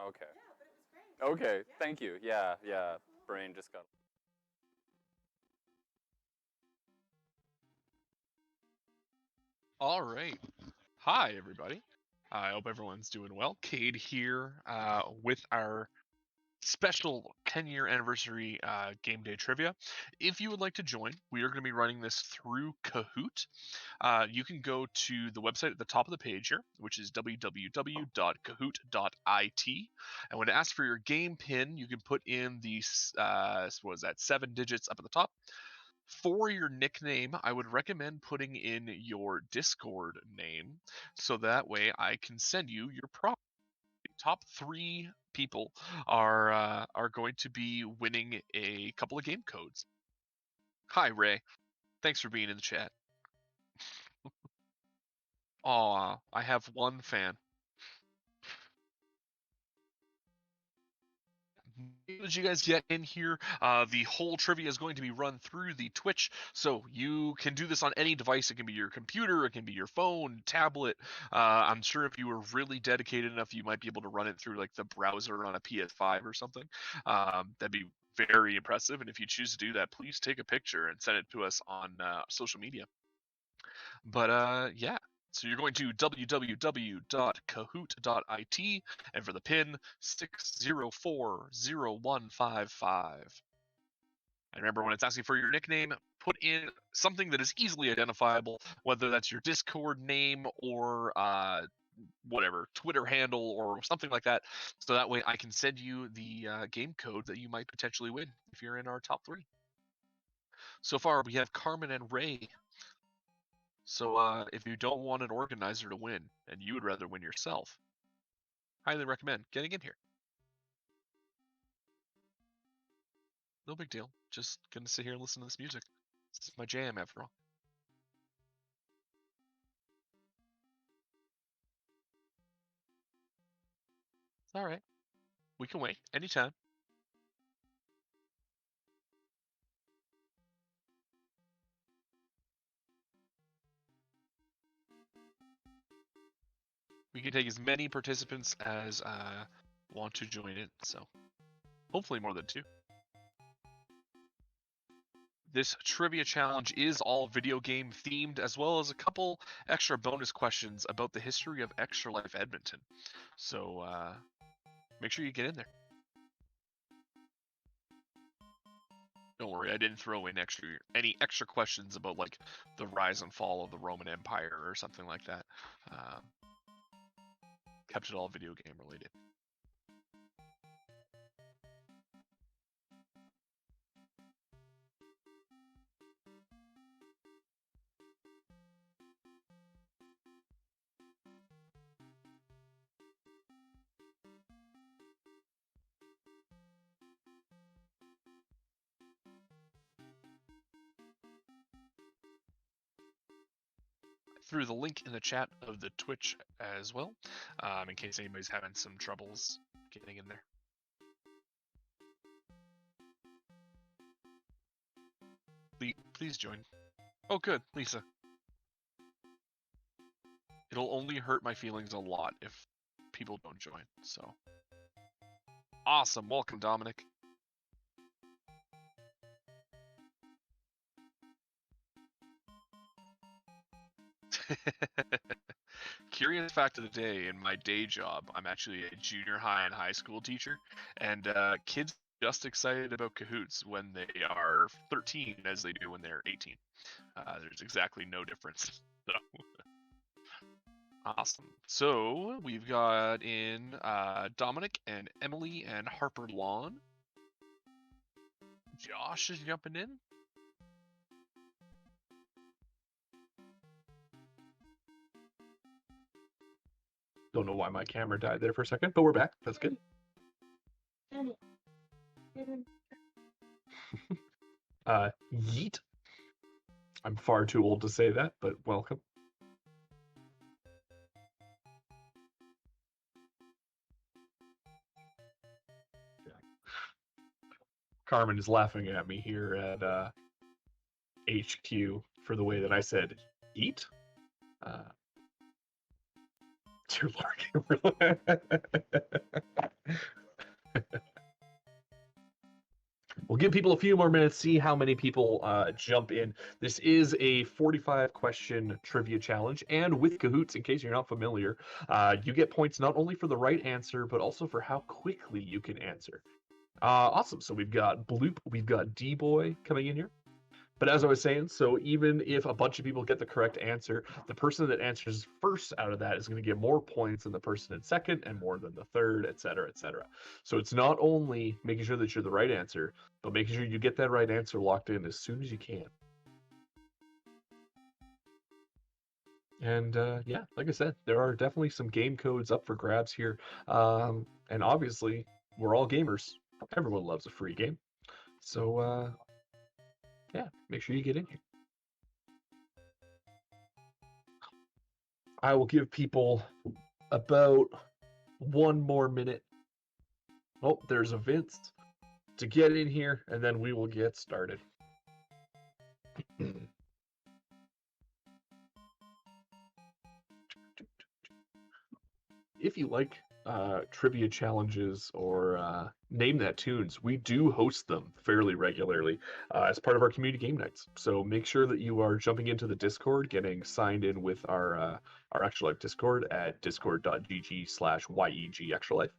Okay. Okay, thank you. Yeah, brain just got... All right. Hi, everybody. I hope everyone's doing well. Cade here with our special 10-year anniversary game day trivia. If you would like to join, we are going to be running this through Kahoot. You can go to the website at the top of the page here, which is www.kahoot.it. And when it asks for your game pin, you can put in the, 7 digits up at the top. For your nickname, I would recommend putting in your Discord name, so that way I can send you your prop. Top 3 people are going to be winning a couple of game codes. Hi, Ray. Thanks for being in the chat. Aw, I have one fan. As you guys get in here, the whole trivia is going to be run through the Twitch, so you can do this on any device. It can be your computer, it can be your phone, tablet. I'm sure if you were really dedicated enough, you might be able to run it through like the browser on a PS5 or something. That'd be very impressive, and if you choose to do that, please take a picture and send it to us on social media. But yeah, so you're going to www.kahoot.it, and for the pin, 6040155. And remember, when it's asking for your nickname, put in something that is easily identifiable, whether that's your Discord name or whatever, Twitter handle or something like that, so that way I can send you the game code that you might potentially win if you're in our top 3. So far, we have Carmen and Ray. So if you don't want an organizer to win, and you would rather win yourself, highly recommend getting in here. No big deal. Just gonna sit here and listen to this music. This is my jam, after all. It's all right. We can wait anytime. We can take as many participants as want to join it, so hopefully more than 2. This trivia challenge is all video game themed, as well as a couple extra bonus questions about the history of Extra Life Edmonton. So make sure you get in there. Don't worry, I didn't throw in any extra questions about like the rise and fall of the Roman Empire or something like that. Kept it all video game related. Through the link in the chat of the Twitch as well, in case anybody's having some troubles getting in there. Please join. Oh, good, Lisa. It'll only hurt my feelings a lot if people don't join, so. Awesome, welcome, Dominic. Curious fact of the day, in my day job, I'm actually a junior high and high school teacher, and kids just excited about Kahoots when they are 13 as they do when they're 18. There's exactly no difference. So. Awesome. So we've got in Dominic and Emily and Harper Lawn. Josh is jumping in. Don't know why my camera died there for a second, but we're back. That's good. Yeet. I'm far too old to say that, but welcome. Carmen is laughing at me here at HQ for the way that I said eat. Dear Lord. We'll give people a few more minutes, see how many people jump in. This is a 45-question trivia challenge, and with Kahoots, in case you're not familiar, you get points not only for the right answer, but also for how quickly you can answer. Awesome. So we've got Bloop, we've got D-Boy coming in here. But as I was saying, so even if a bunch of people get the correct answer, the person that answers first out of that is going to get more points than the person in second and more than the third, et cetera, et cetera. So it's not only making sure that you're the right answer, but making sure you get that right answer locked in as soon as you can. And yeah, like I said, there are definitely some game codes up for grabs here. And obviously, we're all gamers. Everyone loves a free game. So yeah, make sure you get in here. I will give people about 1 more minute. Oh, there's a Vince to get in here, and then we will get started. If you like trivia challenges or name that tunes, we do host them fairly regularly as part of our community game nights. So make sure that you are jumping into the Discord, getting signed in with our Extra Life Discord at discord.gg/YEG Extra Life,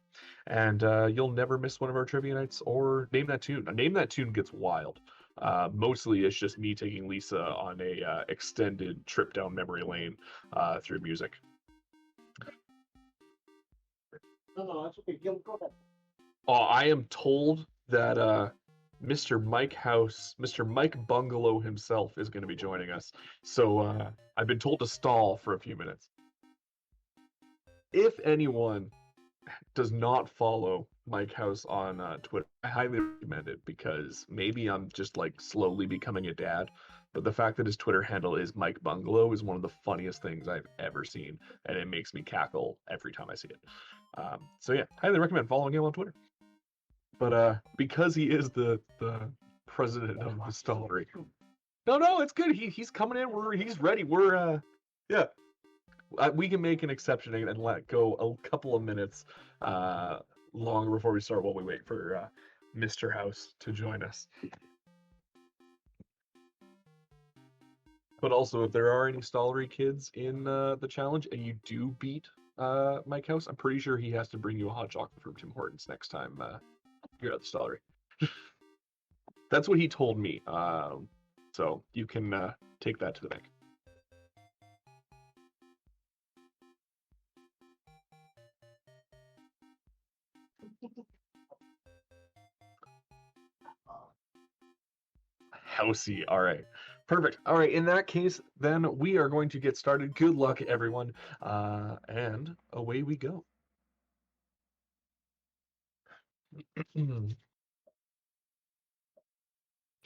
and you'll never miss one of our trivia nights or name that tune. Name that tune gets wild. Mostly it's just me taking Lisa on a extended trip down memory lane through music. Oh, I am told that Mr. Mike House, Mr. Mike Bungalow himself is going to be joining us. So I've been told to stall for a few minutes. If anyone does not follow Mike House on Twitter, I highly recommend it because maybe I'm just like slowly becoming a dad. But the fact that his Twitter handle is Mike Bungalow is one of the funniest things I've ever seen, and it makes me cackle every time I see it. So yeah, highly recommend following him on Twitter. But because he is the president of the Stollery. No, it's good. He's coming in. He's ready. Yeah. We can make an exception and let go a couple of minutes longer before we start while we wait for Mr. House to join us. But also, if there are any Stollery kids in the challenge and you do beat Mike House, I'm pretty sure he has to bring you a hot chocolate from Tim Hortons next time you're at the Stollery. That's what he told me. So you can take that to the bank. Housey. All right. Perfect. All right. In that case, then we are going to get started. Good luck, everyone. And away we go.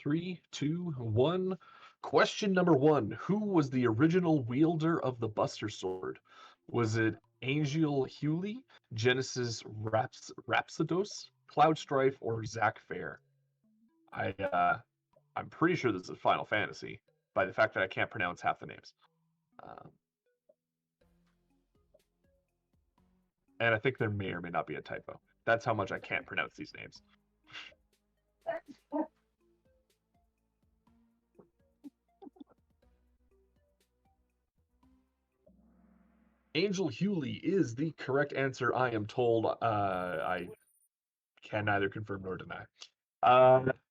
3, 2, 1. Question number 1. Who was the original wielder of the Buster Sword? Was it Angel Hewley, Genesis Rhapsodos, Cloud Strife, or Zach Fair? I'm pretty sure this is Final Fantasy by the fact that I can't pronounce half the names. And I think there may or may not be a typo. That's how much I can't pronounce these names. Angel Hewley is the correct answer, I am told. I can neither confirm nor deny.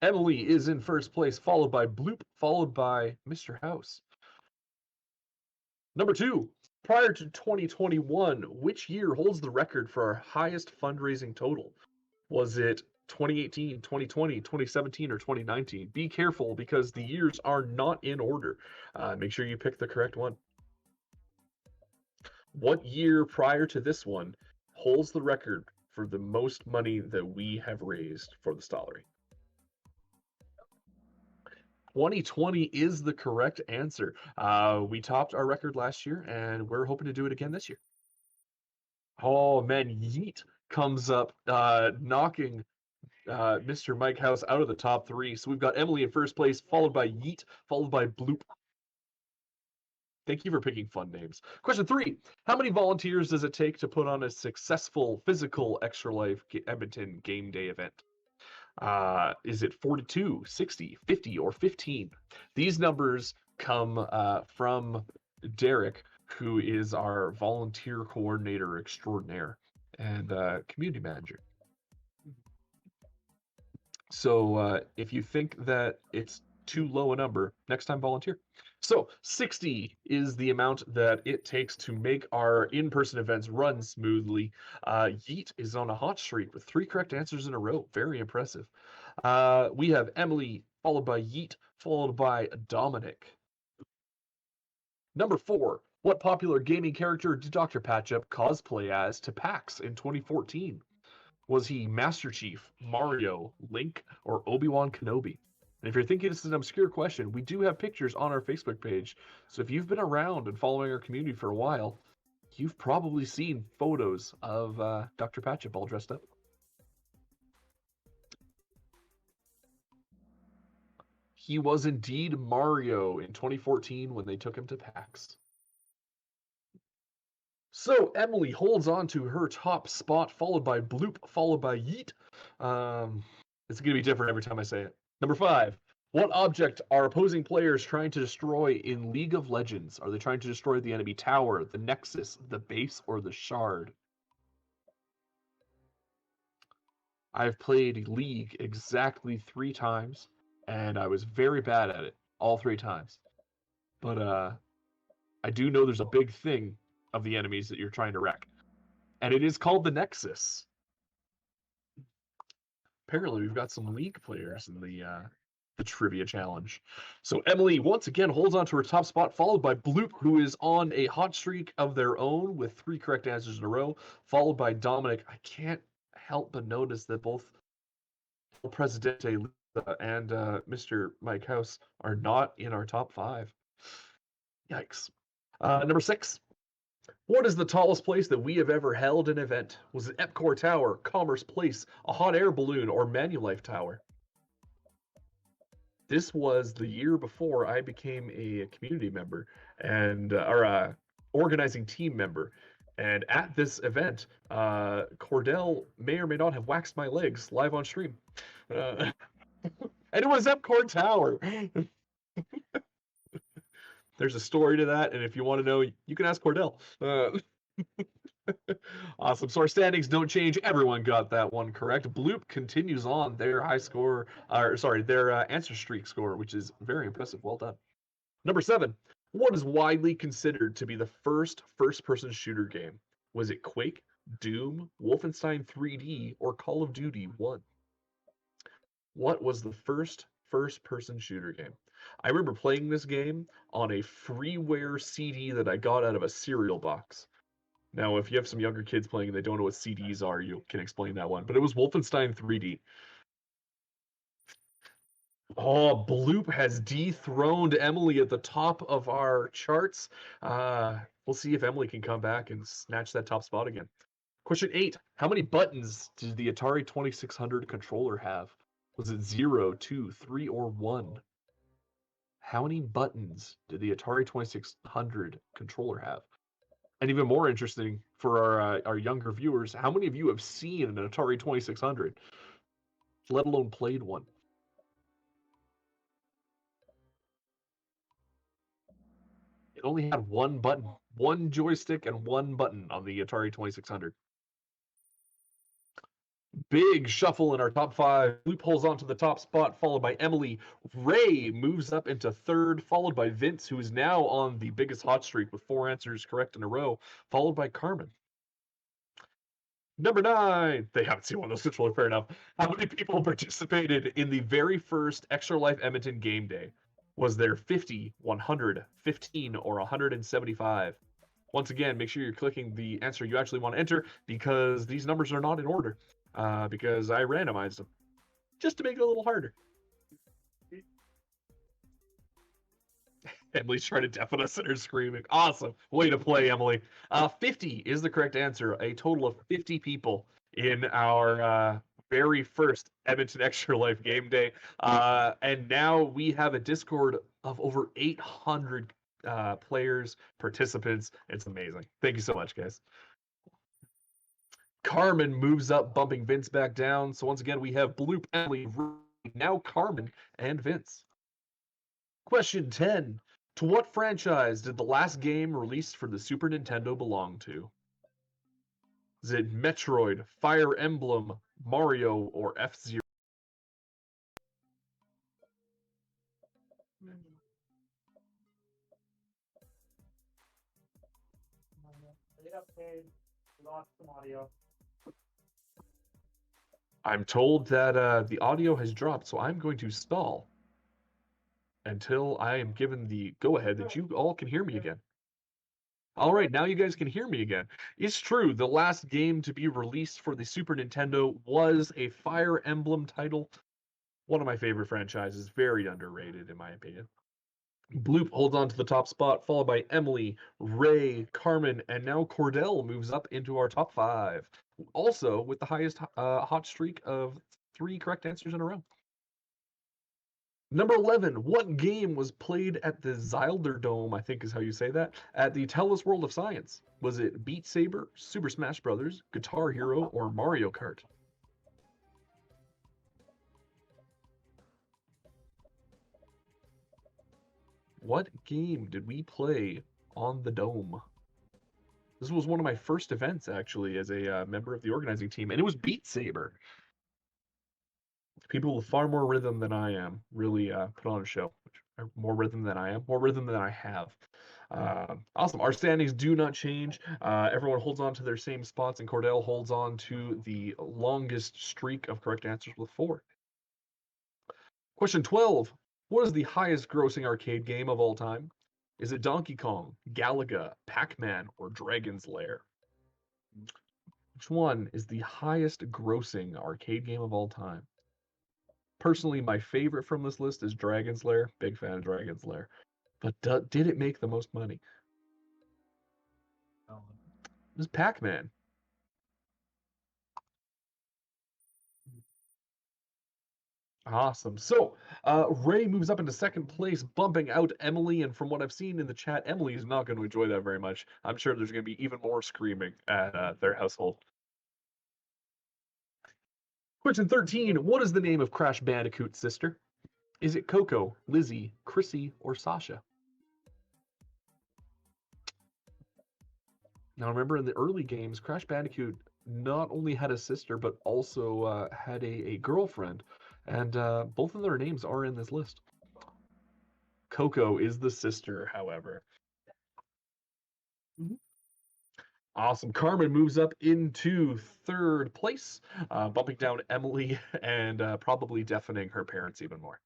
Emily is in first place, followed by Bloop, followed by Mr. House. Number 2. Prior to 2021, which year holds the record for our highest fundraising total? Was it 2018, 2020, 2017, or 2019? Be careful because the years are not in order. Make sure you pick the correct one. What year prior to this one holds the record for the most money that we have raised for the Stollery? 2020 is the correct answer. We topped our record last year, and we're hoping to do it again this year. Oh, man, Yeet comes up, knocking Mr. Mike House out of the top 3. So we've got Emily in first place, followed by Yeet, followed by Bloop. Thank you for picking fun names. Question 3. How many volunteers does it take to put on a successful physical Extra Life Edmonton game day event? Is it 42, 60, 50, or 15? These numbers come from Derek, who is our volunteer coordinator extraordinaire and community manager. So if you think that it's too low a number, next time volunteer. So 60 is the amount that it takes to make our in-person events run smoothly. Yeet is on a hot streak with 3 correct answers in a row. Very impressive. We have Emily, followed by Yeet, followed by Dominic. Number 4. What popular gaming character did Dr. Patchup cosplay as to PAX in 2014? Was he Master Chief, Mario, Link, or Obi-Wan Kenobi? And if you're thinking this is an obscure question, we do have pictures on our Facebook page. So if you've been around and following our community for a while, you've probably seen photos of Dr. Patchup all dressed up. He was indeed Mario in 2014 when they took him to PAX. So Emily holds on to her top spot, followed by Bloop, followed by Yeet. It's going to be different every time I say it. Number 5. What object are opposing players trying to destroy in League of Legends? Are they trying to destroy the enemy tower, the nexus, the base, or the shard? I've played League exactly 3 times, and I was very bad at it all 3 times. But I do know there's a big thing of the enemies that you're trying to wreck, and it is called the nexus. Apparently, we've got some League players in the trivia challenge. So Emily once again holds on to her top spot, followed by Bloop, who is on a hot streak of their own with 3 correct answers in a row, followed by Dominic. I can't help but notice that both El Presidente and Mr. Mike House are not in our top 5. Yikes. Number 6. What is the tallest place that we have ever held an event? Was it Epcor Tower, Commerce Place, a hot air balloon, or Manulife Tower? This was the year before I became a community member and or a organizing team member. And at this event, Cordell may or may not have waxed my legs live on stream. And it was Epcor Tower. There's a story to that, and if you want to know, you can ask Cordell. Awesome. So our standings don't change. Everyone got that one correct. Bloop continues on their their answer streak score, which is very impressive. Well done. Number 7. What is widely considered to be the first first-person shooter game? Was it Quake, Doom, Wolfenstein 3D, or Call of Duty 1? What was the first first-person shooter game? I remember playing this game on a freeware CD that I got out of a cereal box. Now, if you have some younger kids playing and they don't know what CDs are, you can explain that one. But it was Wolfenstein 3D. Oh, Bloop has dethroned Emily at the top of our charts. We'll see if Emily can come back and snatch that top spot again. Question 8. How many buttons did the Atari 2600 controller have? Was it 0, 2, 3, or 1? How many buttons did the Atari 2600 controller have? And even more interesting for our younger viewers, how many of you have seen an Atari 2600, let alone played one? It only had 1 button, 1 joystick and 1 button on the Atari 2600. Big shuffle in our top 5. Bloop pulls onto the top spot, followed by Emily. Ray moves up into 3rd, followed by Vince, who is now on the biggest hot streak with 4 answers correct in a row, followed by Carmen. Number 9. They haven't seen one of those controllers, fair enough. How many people participated in the very first Extra Life Edmonton game day? Was there 50, 100, 15, or 175? Once again, make sure you're clicking the answer you actually want to enter because these numbers are not in order. Because I randomized them just to make it a little harder. Emily's trying to deafen us and her screaming. Awesome. Way to play, Emily. 50 is the correct answer. A total of 50 people in our very first Edmonton Extra Life game day. And now we have a Discord of over 800 players, participants. It's amazing. Thank you so much, guys. Carmen moves up, bumping Vince back down. So once again, we have Bloop, Emily, now Carmen, and Vince. Question 10. To what franchise did the last game released for the Super Nintendo belong to? Is it Metroid, Fire Emblem, Mario, or F-Zero? I'm told that the audio has dropped, so I'm going to stall until I am given the go-ahead that you all can hear me again. All right, now you guys can hear me again. It's true, the last game to be released for the Super Nintendo was a Fire Emblem title. One of my favorite franchises, very underrated in my opinion. Bloop holds on to the top spot, followed by Emily, Ray, Carmen, and now Cordell moves up into our top 5. Also with the highest hot streak of 3 correct answers in a row. Number 11, what game was played at the Zilder Dome, I think is how you say that, at the Telus World of Science? Was it Beat Saber, Super Smash Bros., Guitar Hero, or Mario Kart? What game did we play on the Dome? This was one of my first events, actually, as a member of the organizing team, and it was Beat Saber. People with far more rhythm than I am really put on a show. More rhythm than I am, more rhythm than I have. Awesome. Our standings do not change. Everyone holds on to their same spots, and Cordell holds on to the longest streak of correct answers with 4. Question 12. What is the highest grossing arcade game of all time? Is it Donkey Kong, Galaga, Pac-Man, or Dragon's Lair? Which one is the highest grossing arcade game of all time? Personally, my favorite from this list is Dragon's Lair. Big fan of Dragon's Lair. But did it make the most money? It was Pac-Man. Awesome. So, Ray moves up into second place, bumping out Emily. And from what I've seen in the chat, Emily is not going to enjoy that very much. I'm sure there's going to be even more screaming at their household. Question 13. What is the name of Crash Bandicoot's sister? Is it Coco, Lizzie, Chrissy, or Sasha? Now remember, in the early games, Crash Bandicoot not only had a sister, but also had a girlfriend. And both of their names are in this list. Coco is the sister, however. Awesome. Carmen moves up into third place, bumping down Emily and probably deafening her parents even more.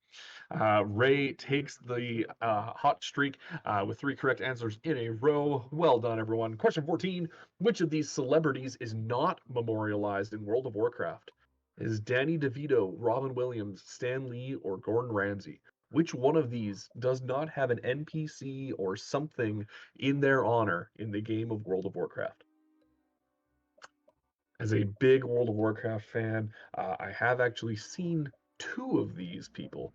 Ray takes the hot streak with 3 correct answers in a row. Well done, everyone. Question 14. Which of these celebrities is not memorialized in World of Warcraft? Is Danny DeVito, Robin Williams, Stan Lee, or Gordon Ramsay? Which one of these does not have an NPC or something in their honor in the game of World of Warcraft? As a big World of Warcraft fan, I have actually seen 2 of these people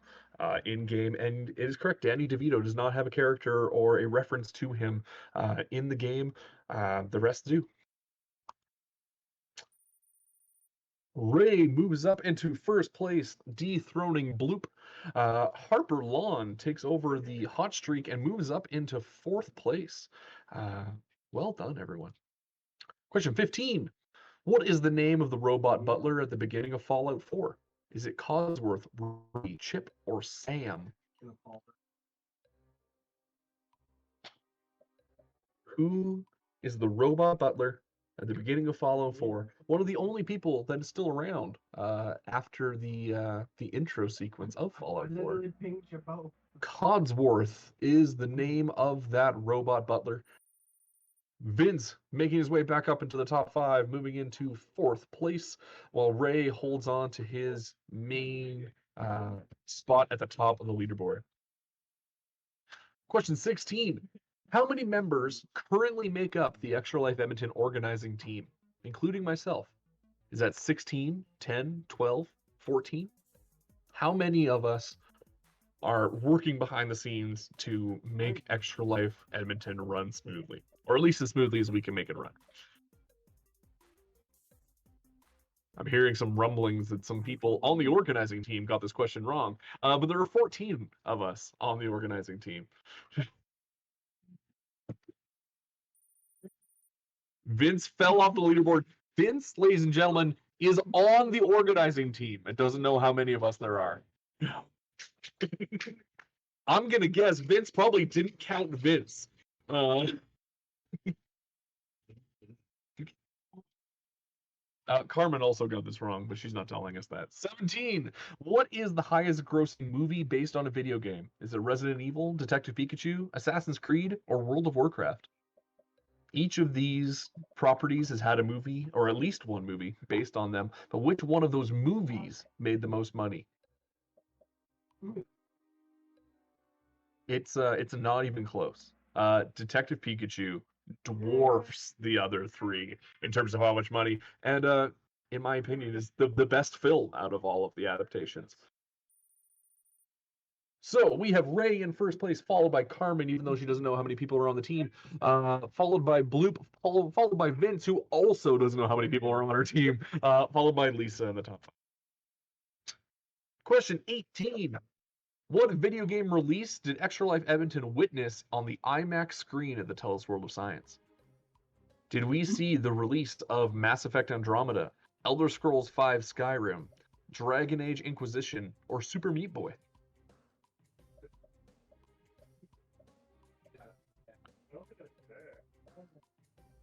in game, and it is correct. Danny DeVito does not have a character or a reference to him in the game. The rest do. Ray moves up into first place, dethroning Bloop. Harper Lawn takes over the hot streak and moves up into 4th place. Well done, everyone. Question 15. What is the name of the robot butler at the beginning of Fallout 4? Is it Cosworth, Ruby, Chip, or Sam? Who is the robot butler at the beginning of Fallout 4? One of the only people that is still around after the intro sequence of Fallout 4. Codsworth is the name of that robot butler. Vince making his way back up into the top 5, moving into 4th place, while Ray holds on to his main spot at the top of the leaderboard. Question 16. How many members currently make up the Extra Life Edmonton organizing team, including myself? Is that 16, 10, 12, 14? How many of us are working behind the scenes to make Extra Life Edmonton run smoothly, or at least as smoothly as we can make it run. I'm hearing some rumblings that some people on the organizing team got this question wrong, but there are 14 of us on the organizing team. Vince fell off the leaderboard. Vince, ladies and gentlemen, is on the organizing team and doesn't know how many of us there are. I'm gonna guess Vince probably didn't count Vince. Carmen also got this wrong, but she's not telling us that. 17. What is the highest grossing movie based on a video game? Is it Resident Evil, Detective Pikachu, Assassin's Creed, or World of Warcraft? Each of these properties has had a movie, or at least one movie, based on them, but which one of those movies made the most money? It's not even close. Detective Pikachu dwarfs the other three in terms of how much money, and in my opinion, is the best film out of all of the adaptations. So we have Ray in first place, followed by Carmen, even though she doesn't know how many people are on the team. Followed by Bloop, followed by Vince, who also doesn't know how many people are on our team. Followed by Lisa in the top 5. Question 18. What video game release did Extra Life Edmonton witness on the IMAX screen at the Telus World of Science? Did we see the release of Mass Effect Andromeda, Elder Scrolls V Skyrim, Dragon Age Inquisition, or Super Meat Boy?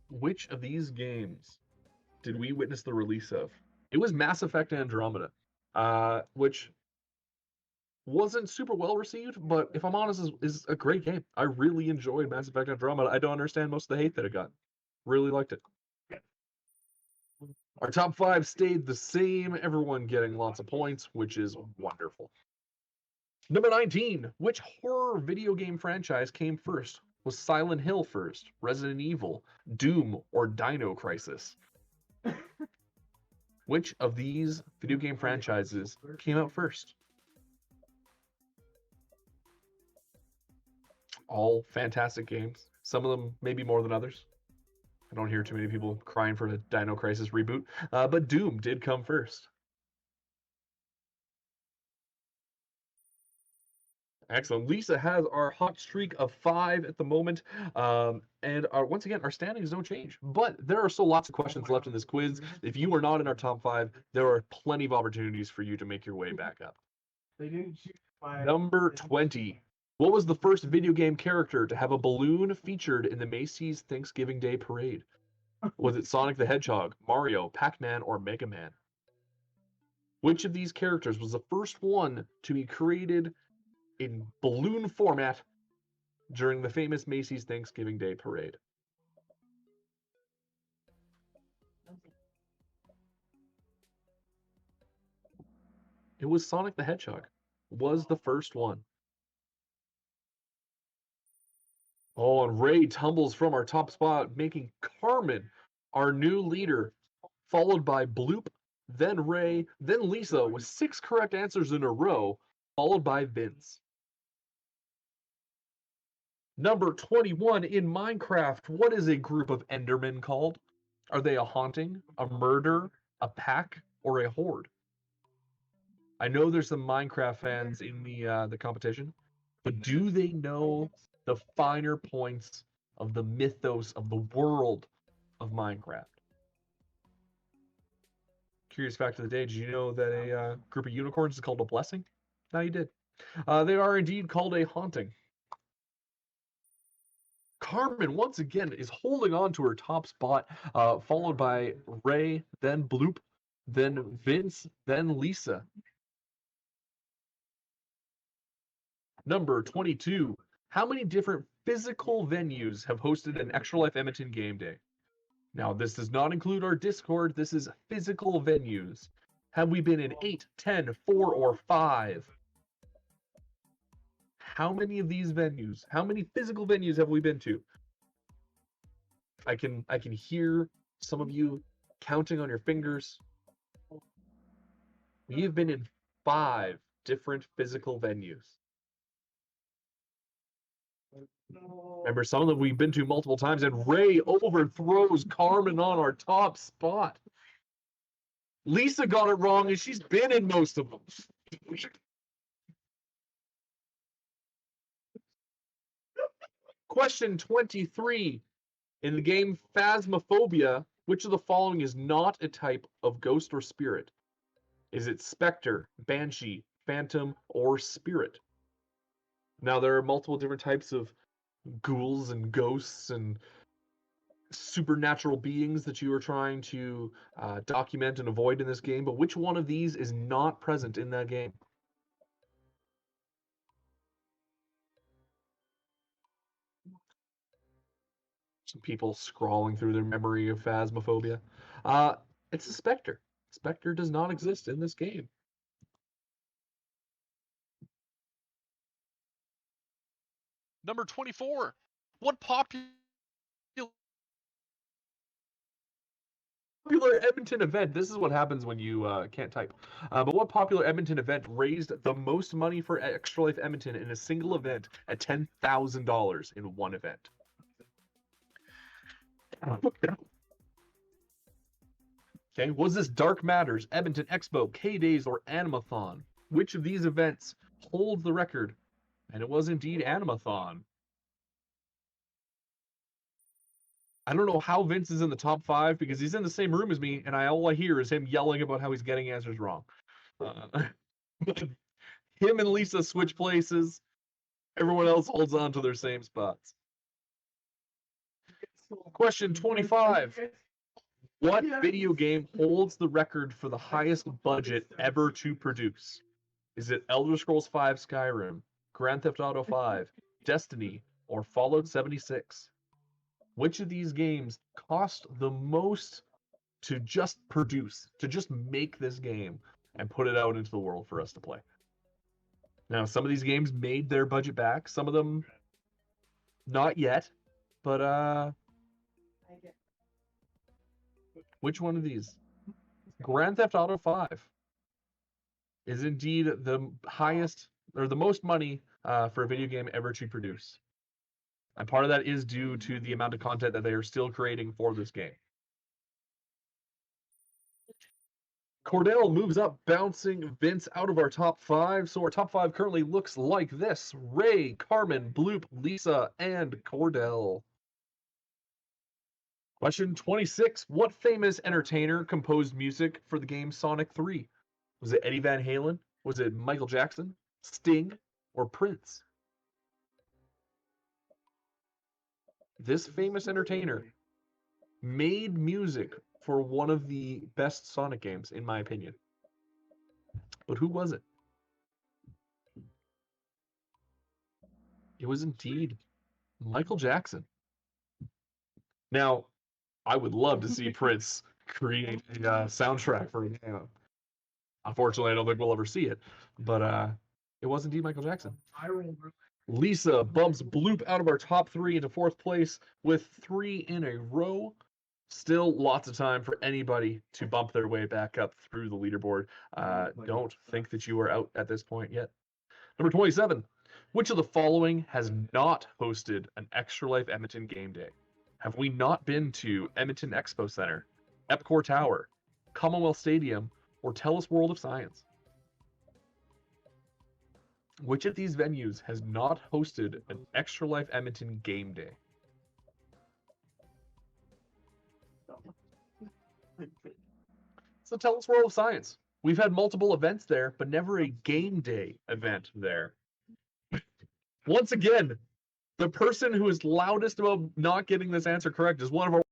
Which of these games did we witness the release of? It was Mass Effect Andromeda, which wasn't super well received, but if I'm honest, is a great game. I really enjoyed Mass Effect Andromeda. I don't understand most of the hate that it got. Really liked it. Our top 5 stayed the same, everyone getting lots of points, which is wonderful. Number 19, which horror video game franchise came first? Was Silent Hill first, Resident Evil, Doom, or Dino Crisis? Which of these video game franchises came out first? All fantastic games. Some of them maybe more than others. I don't hear too many people crying for a Dino Crisis reboot, but Doom did come first. Excellent. Lisa has our hot streak of 5 at the moment. And once again, our standings don't change. But there are still lots of questions left in this quiz. If you are not in our top 5, there are plenty of opportunities for you to make your way back up. Number 20. What was the first video game character to have a balloon featured in the Macy's Thanksgiving Day Parade? Was it Sonic the Hedgehog, Mario, Pac-Man, or Mega Man? Which of these characters was the first one to be created in balloon format during the famous Macy's Thanksgiving Day Parade? It was Sonic the Hedgehog. Was the first one. Oh, and Ray tumbles from our top spot, making Carmen our new leader, followed by Bloop, then Ray, then Lisa with 6 correct answers in a row, followed by Vince. Number 21 in Minecraft. What is a group of Endermen called? Are they a haunting, a murder, a pack, or a horde? I know there's some Minecraft fans in the competition, but do they know the finer points of the mythos of the world of Minecraft? Curious fact of the day, did you know that a group of unicorns is called a blessing? Now you did. They are indeed called a haunting. Carmen, once again, is holding on to her top spot, followed by Ray, then Bloop, then Vince, then Lisa. Number 22. How many different physical venues have hosted an Extra Life Edmonton game day? Now, this does not include our Discord. This is physical venues. Have we been in 8, 10, 4, or 5? How many of these venues, how many physical venues have we been to? I can hear some of you counting on your fingers. We have been in 5 different physical venues. Remember, some of them we've been to multiple times, and Ray overthrows Carmen on our top spot. Lisa got it wrong, and she's been in most of them. Question 23. In the game Phasmaphobia, which of the following is not a type of ghost or spirit? Is it specter, banshee, phantom, or spirit? Now, there are multiple different types of ghouls and ghosts and supernatural beings that you are trying to document and avoid in this game, but which one of these is not present in that game? Some people scrawling through their memory of Phasmaphobia. It's a specter. Spectre does not exist in this game. Number 24. What popular Edmonton event, this is what happens when you can't type, but what popular Edmonton event raised the most money for Extra Life Edmonton in a single event at $10,000 in one event? Okay, was this Dark Matters, Edmonton Expo, K-Days, or Animathon? Which of these events holds the record? And it was indeed Animathon. I don't know how Vince is in the top 5 because he's in the same room as me, and all I hear is him yelling about how he's getting answers wrong. But him and Lisa switch places. Everyone else holds on to their same spots. Question 25. What video game holds the record for the highest budget ever to produce? Is it Elder Scrolls V Skyrim, Grand Theft Auto 5, Destiny, or Fallout 76? Which of these games cost the most to just produce, to just make this game and put it out into the world for us to play? Now, some of these games made their budget back. Some of them not yet, but which one of these? Grand Theft Auto 5 is indeed the highest or the most money for a video game ever to produce. And part of that is due to the amount of content that they are still creating for this game. Cordell moves up, bouncing Vince out of our top 5. So our top 5 currently looks like this: Ray, Carmen, Bloop, Lisa, and Cordell. Question 26. What famous entertainer composed music for the game Sonic 3? Was it Eddie Van Halen? Was it Michael Jackson, Sting, or Prince? This famous entertainer made music for one of the best Sonic games, in my opinion. But who was it? It was indeed Michael Jackson. Now, I would love to see Prince create a soundtrack for a game. Unfortunately, I don't think we'll ever see it, but it was indeed Michael Jackson. Lisa bumps Bloop out of our top 3 into 4th place with 3 in a row. Still lots of time for anybody to bump their way back up through the leaderboard. Don't think that you are out at this point yet. Number 27. Which of the following has not hosted an Extra Life Edmonton game day? Have we not been to Edmonton Expo Center, Epcor Tower, Commonwealth Stadium, or Telus World of Science? Which of these venues has not hosted an Extra Life Edmonton game day? It's the Telus World of Science. We've had multiple events there, but never a game day event there. Once again, the person who is loudest about not getting this answer correct is one of our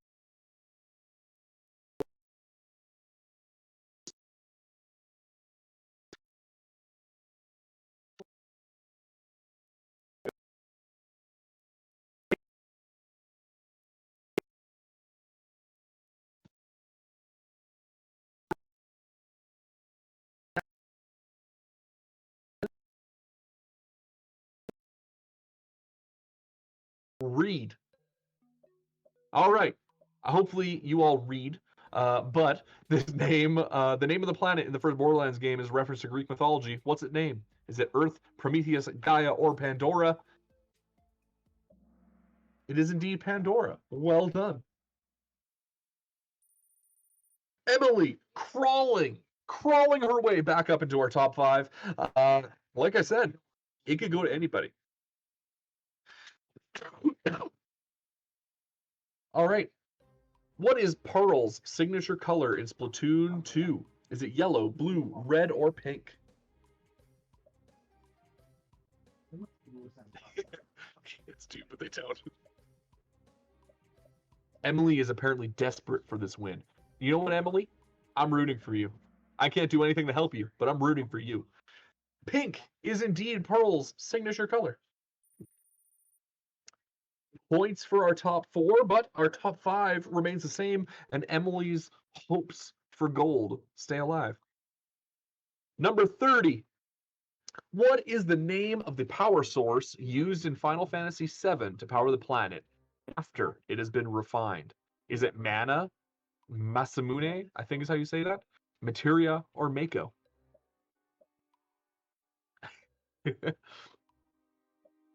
read. All right. Hopefully you all read. But the name of the planet in the first Borderlands game is reference to Greek mythology. What's its name? Is it Earth, Prometheus, Gaia, or Pandora? It is indeed Pandora. Well done. Emily crawling her way back up into our top 5. Like I said, it could go to anybody. All right. What is Pearl's signature color in Splatoon 2? Is it yellow, blue, red, or pink? It's two, but they don't. Emily is apparently desperate for this win. You know what, Emily? I'm rooting for you. I can't do anything to help you, but I'm rooting for you. Pink is indeed Pearl's signature color. Points for our top 4, but our top 5 remains the same, and Emily's hopes for gold stay alive. Number 30. What is the name of the power source used in Final Fantasy VII to power the planet after it has been refined? Is it mana, Masamune, I think is how you say that, Materia, or Mako?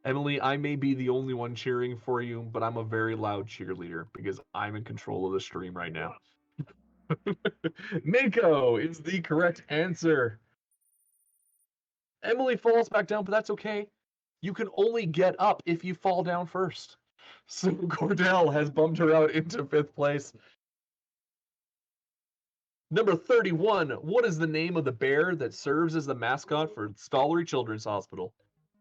Emily, I may be the only one cheering for you, but I'm a very loud cheerleader because I'm in control of the stream right now. Mako is the correct answer. Emily falls back down, but that's okay. You can only get up if you fall down first. So Cordell has bumped her out into 5th place. Number 31. What is the name of the bear that serves as the mascot for Stollery Children's Hospital?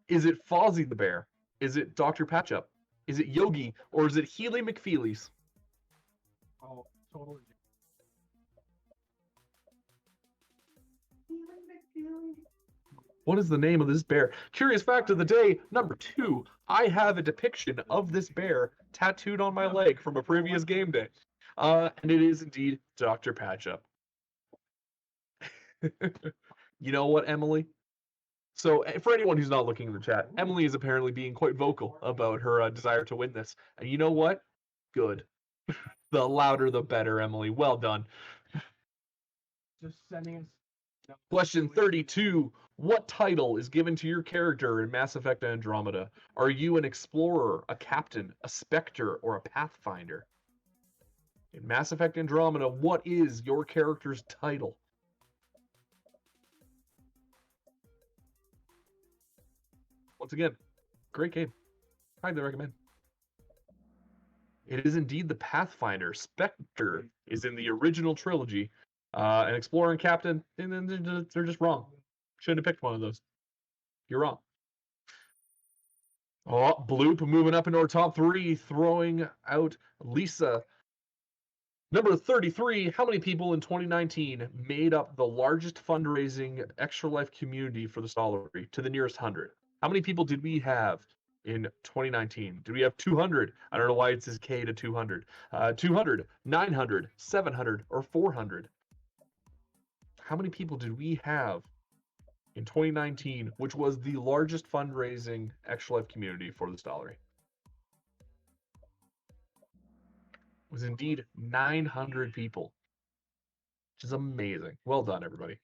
Is it Fozzie the Bear? Is it Dr. Patchup? Is it Yogi? Or is it Healy McFeely's? Oh, totally. What is the name of this bear? Curious fact of the day, number 2. I have a depiction of this bear tattooed on my leg from a previous game day. And it is indeed Dr. Patchup. You know what, Emily? So for anyone who's not looking in the chat, Emily is apparently being quite vocal about her desire to win this. And you know what? Good. The louder the better, Emily. Well done. Just sending us. Question 32. What title is given to your character in Mass Effect Andromeda? Are you an explorer, a captain, a specter, or a pathfinder? In Mass Effect Andromeda, what is your character's title? Once again, great game. Highly recommend. It is indeed the Pathfinder. Spectre is in the original trilogy. An explorer and captain, and then they're just wrong. Shouldn't have picked one of those. You're wrong. Oh, Bloop moving up into our top 3, throwing out Lisa. Number 33, how many people in 2019 made up the largest fundraising Extra Life community for the Stollery to the nearest 100? How many people did we have in 2019? Did we have 200? I don't know why it says Cade at 200. 200, 900, 700, or 400? How many people did we have in 2019, which was the largest fundraising Extra Life community for the Stollery? It was indeed 900 people, which is amazing. Well done, everybody.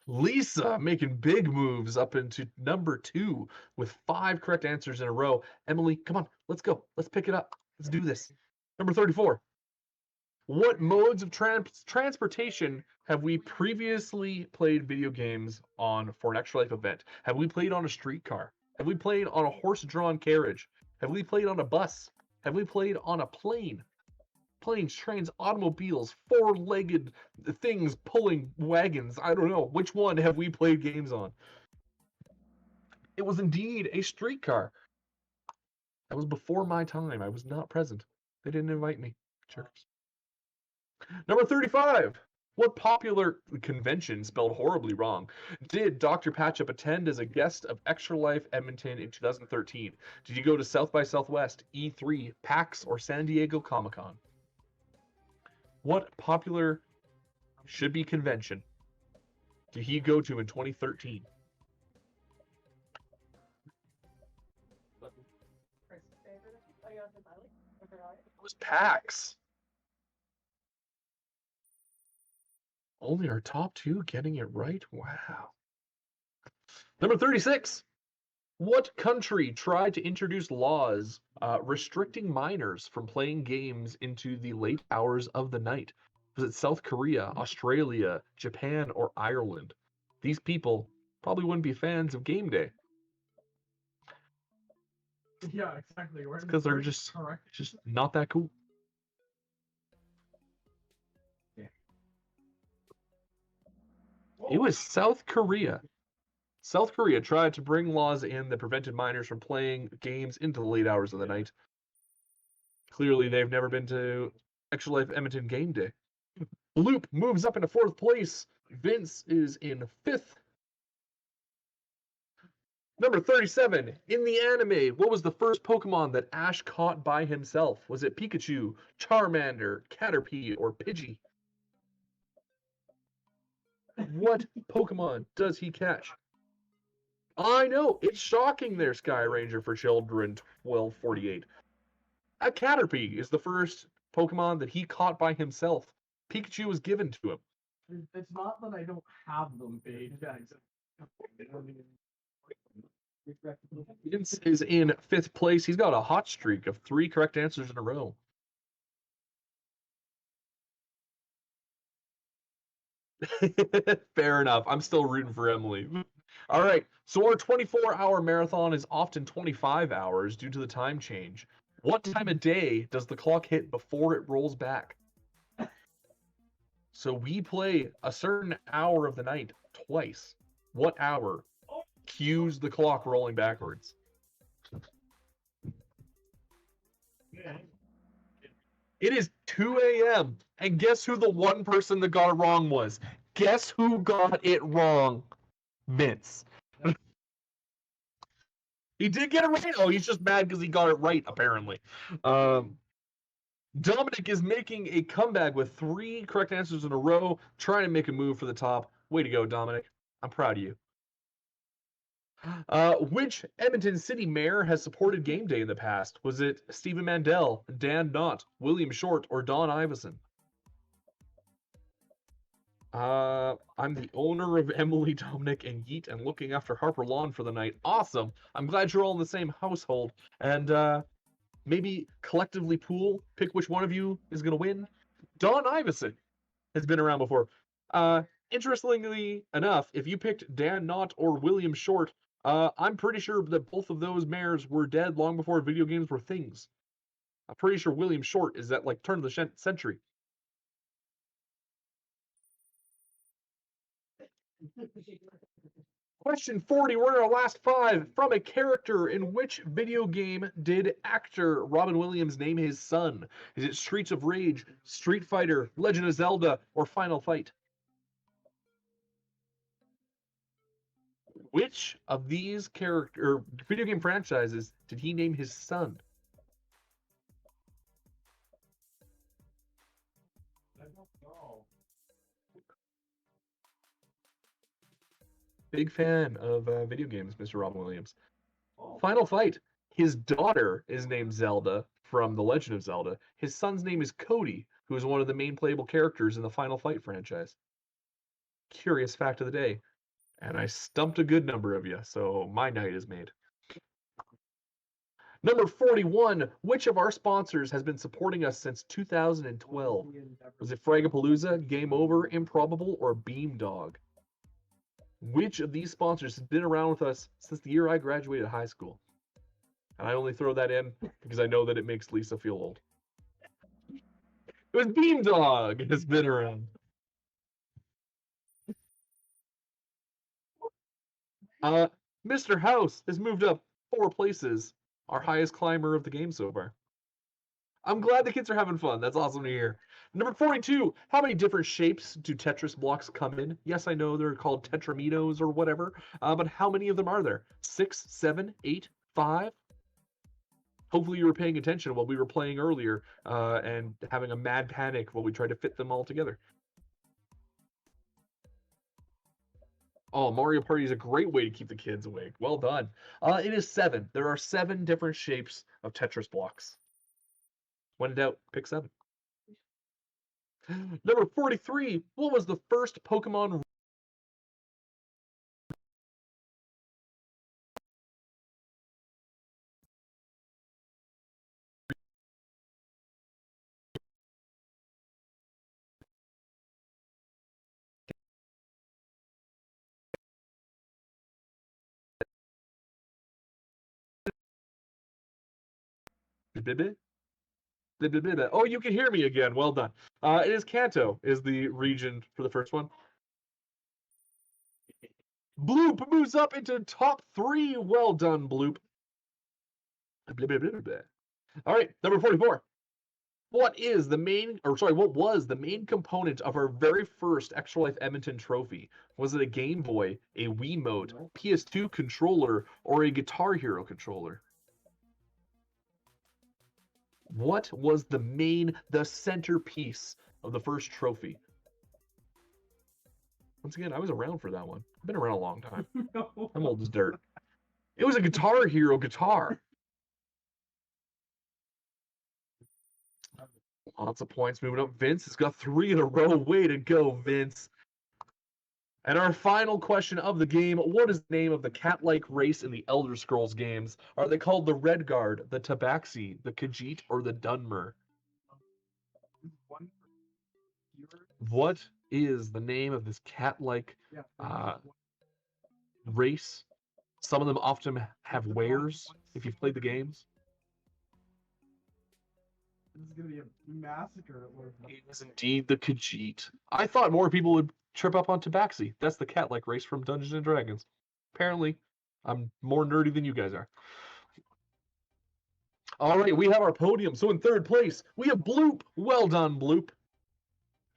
Lisa making big moves up into number 2 with 5 correct answers in a row. Emily, come on, let's go. Let's pick it up. Let's do this. Number 34. What modes of transportation have we previously played video games on for an Extra Life event? Have we played on a streetcar? Have we played on a horse-drawn carriage? Have we played on a bus? Have we played on a plane? Planes, trains, automobiles, 4-legged things pulling wagons. I don't know. Which one have we played games on? It was indeed a streetcar. That was before my time. I was not present. They didn't invite me. Jerks. Number 35. What popular convention, spelled horribly wrong, did Dr. Patchup attend as a guest of Extra Life Edmonton in 2013? Did you go to South by Southwest, E3, PAX, or San Diego Comic-Con? What popular should-be convention did he go to in 2013? It was PAX. Only our top 2 getting it right? Wow. Number 36. What country tried to introduce laws restricting minors from playing games into the late hours of the night. Was it South Korea, Australia, Japan, or Ireland? These people probably wouldn't be fans of game day. Yeah, exactly. Because they're just not that cool. Yeah. It was South Korea. South Korea tried to bring laws in that prevented minors from playing games into the late hours of the night. Clearly, they've never been to Extra Life Edmonton game day. Loop moves up into 4th place. Vince is in 5th. Number 37, in the anime, what was the first Pokemon that Ash caught by himself? Was it Pikachu, Charmander, Caterpie, or Pidgey? What Pokemon does he catch? I know, it's shocking there, Sky Ranger for Children 1248. A Caterpie is the first Pokemon that he caught by himself. Pikachu was given to him. It's not that I don't have them, Paige. Yeah, exactly. Vince is in 5th place. He's got a hot streak of 3 correct answers in a row. Fair enough. I'm still rooting for Emily. All right. So our 24-hour marathon is often 25 hours due to the time change. What time of day does the clock hit before it rolls back? So we play a certain hour of the night twice. What hour cues the clock rolling backwards? It is 2 a.m. And guess who the one person that got it wrong was? Guess who got it wrong? Vince. He did get it right. Oh, he's just mad because he got it right, apparently. Dominic is making a comeback with 3 correct answers in a row, trying to make a move for the top. Way to go, Dominic. I'm proud of you. Which Edmonton City mayor has supported game day in the past? Was it Stephen Mandel, Dan Knott, William Short, or Don Iveson? I'm the owner of Emily, Dominic, and Yeet and looking after Harper Lawn for the night. Awesome. I'm glad you're all in the same household. And maybe collectively pool, pick which one of you is going to win. Don Iveson has been around before. Interestingly enough, if you picked Dan Knott or William Short, I'm pretty sure that both of those mayors were dead long before video games were things. I'm pretty sure William Short is at like turn of the century. Question 40, we're in our last 5. From a character in which video game did actor Robin Williams name his son? Is it Streets of Rage, Street Fighter, Legend of Zelda, or Final Fight? Which of these video game franchises did he name his son? I don't know. Big fan of video games, Mr. Robin Williams. Oh. Final Fight. His daughter is named Zelda from The Legend of Zelda. His son's name is Cody, who is one of the main playable characters in the Final Fight franchise. Curious fact of the day. And I stumped a good number of you, so my night is made. Number 41. Which of our sponsors has been supporting us since 2012? Was it Fragapalooza, Game Over, Improbable, or Beamdog? Which of these sponsors has been around with us since the year I graduated high school? And I only throw that in because I know that it makes Lisa feel old. It was Beamdog has been around. Mr. House has moved up 4 places, our highest climber of the game so far. I'm glad the kids are having fun. That's awesome to hear. Number 42, how many different shapes do Tetris blocks come in? Yes, I know they're called tetraminos or whatever, but how many of them are there? 6, 7, 8, 5? Hopefully you were paying attention while we were playing earlier and having a mad panic while we tried to fit them all together. Oh, Mario Party is a great way to keep the kids awake. Well done. It is 7. There are 7 different shapes of Tetris blocks. When in doubt, pick 7. Number 43. What was the first Pokemon Oh, you can hear me again. Well done. It is Kanto is the region for the first one. Bloop moves up into top 3. Well done, Bloop. All right, number 44. What was the main component of our very first Extra Life Edmonton trophy? Was it a Game Boy, a Wiimote, PS2 controller, or a Guitar Hero controller? What was the centerpiece of the first trophy? Once again, I was around for that one. I've been around a long time. No. I'm old as dirt. It was a Guitar Hero guitar. Lots of points moving up. Vince has got 3 in a row. Way to go, Vince. And our final question of the game, what is the name of the cat-like race in the Elder Scrolls games? Are they called the Redguard, the Tabaxi, the Khajiit, or the Dunmer? What is the name of this cat-like race? Some of them often have wares, if you've played the games. This is gonna be a massacre. It is indeed the Khajiit. I thought more people would trip up on Tabaxi. That's the cat-like race from Dungeons and Dragons. Apparently, I'm more nerdy than you guys are. All right, we have our podium. So in third place, we have Bloop. Well done, Bloop.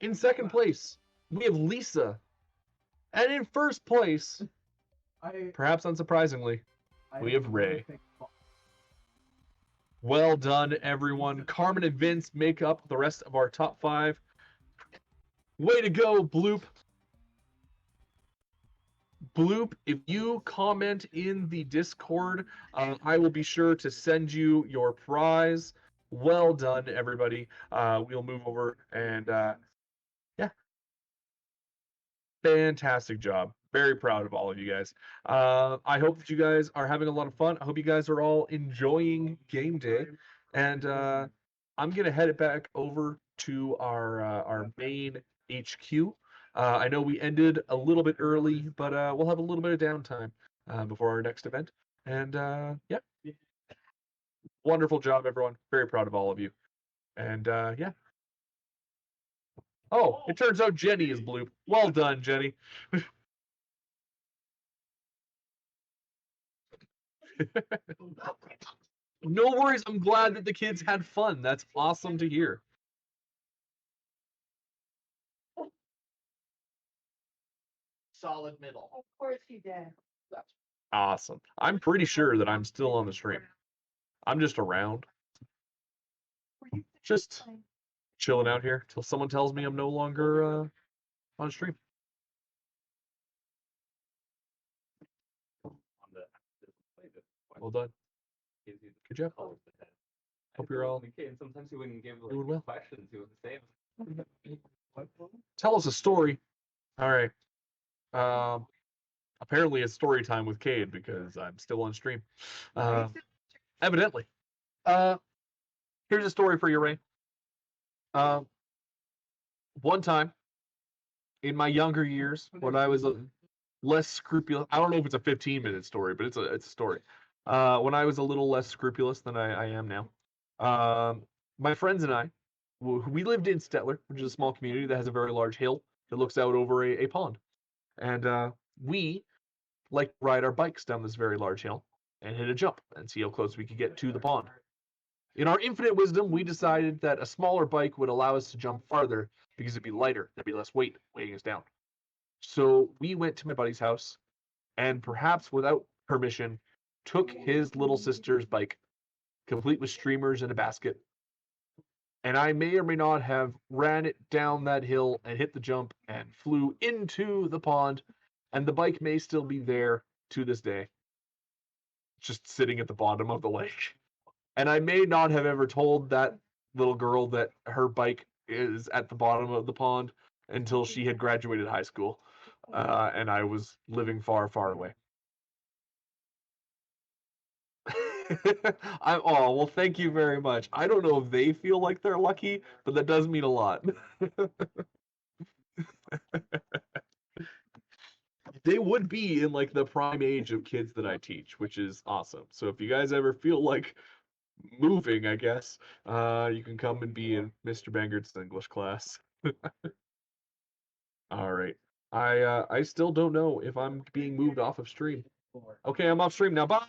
In second place, we have Lisa. And in first place, perhaps unsurprisingly, we have Ray. Well done, everyone. Carmen and Vince make up the rest of our top 5. Way to go, Bloop. Bloop, if you comment in the Discord, I will be sure to send you your prize. Well done, everybody. We'll move over and, yeah. Fantastic job. Very proud of all of you guys. I hope that you guys are having a lot of fun. I hope you guys are all enjoying game day. And I'm going to head it back over to our main HQ. I know we ended a little bit early, but we'll have a little bit of downtime before our next event. And yeah, wonderful job, everyone. Very proud of all of you. And yeah. Oh, it turns out Jenny is Bloop. Well done, Jenny. No worries. I'm glad that the kids had fun. That's awesome to hear. Solid middle. Of course you did. Awesome. I'm pretty sure that I'm still on the stream. I'm just around. Just chilling out here till someone tells me I'm no longer on stream. Well done. Good job. Hope you're all Sometimes he wouldn't give doing well. questions. He would say. Tell us a story. All right. Apparently it's story time with Cade because I'm still on stream. Evidently. Here's a story for you, Ray. One time in my younger years, when I was less scrupulous, I don't know if it's a 15-minute story, but it's a story. When I was a little less scrupulous than I am now, my friends and I, we lived in Stettler, which is a small community that has a very large hill that looks out over a pond. And we like to ride our bikes down this very large hill and hit a jump and see how close we could get to the pond. In our infinite wisdom, we decided that a smaller bike would allow us to jump farther because it'd be lighter, there'd be less weight weighing us down. So we went to my buddy's house and, perhaps without permission, took his little sister's bike, complete with streamers and a basket. And I may or may not have ran it down that hill and hit the jump and flew into the pond, and the bike may still be there to this day, just sitting at the bottom of the lake. And I may not have ever told that little girl that her bike is at the bottom of the pond until she had graduated high school, and I was living far, far away. Oh, well, thank you very much. I don't know if they feel like they're lucky, but that does mean a lot. They would be in like the prime age of kids that I teach, which is awesome. So if you guys ever feel like moving, I guess, you can come and be in Mr. Bangert's English class. All right. I still don't know if I'm being moved off of stream. Okay, I'm off stream now. Bye.